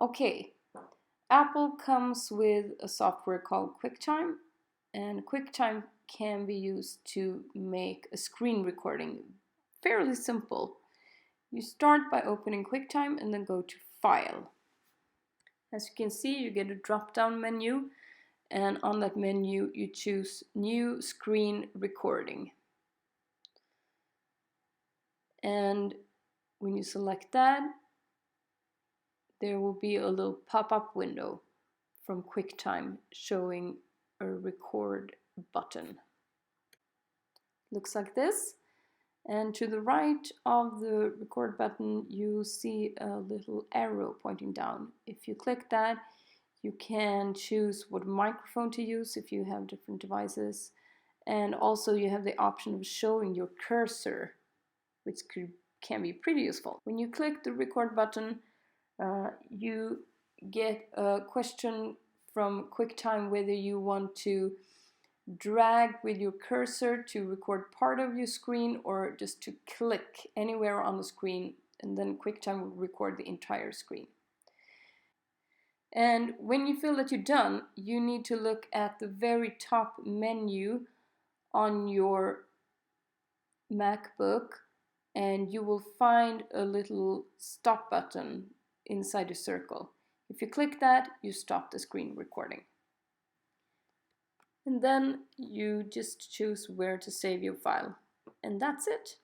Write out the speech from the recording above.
Okay, Apple comes with a software called Quicktime, and Quicktime can be used to make a screen recording. Fairly simple. You start by opening Quicktime and then go to File. As you can see, you get a drop-down menu, and on that menu you choose New Screen Recording. And when you select that, there will be a little pop-up window from Quicktime showing a record button. Looks like this. And to the right of the record button, you see a little arrow pointing down. If you click that, you can choose what microphone to use if you have different devices. And also you have the option of showing your cursor, which can be pretty useful. When you click the record button, you get a question from Quicktime whether you want to drag with your cursor to record part of your screen or just to click anywhere on the screen, and then Quicktime will record the entire screen. And when you feel that you're done, you need to look at the very top menu on your MacBook, and you will find a little stop button inside a circle. If you click that, you stop the screen recording. And then you just choose where to save your file. And that's it.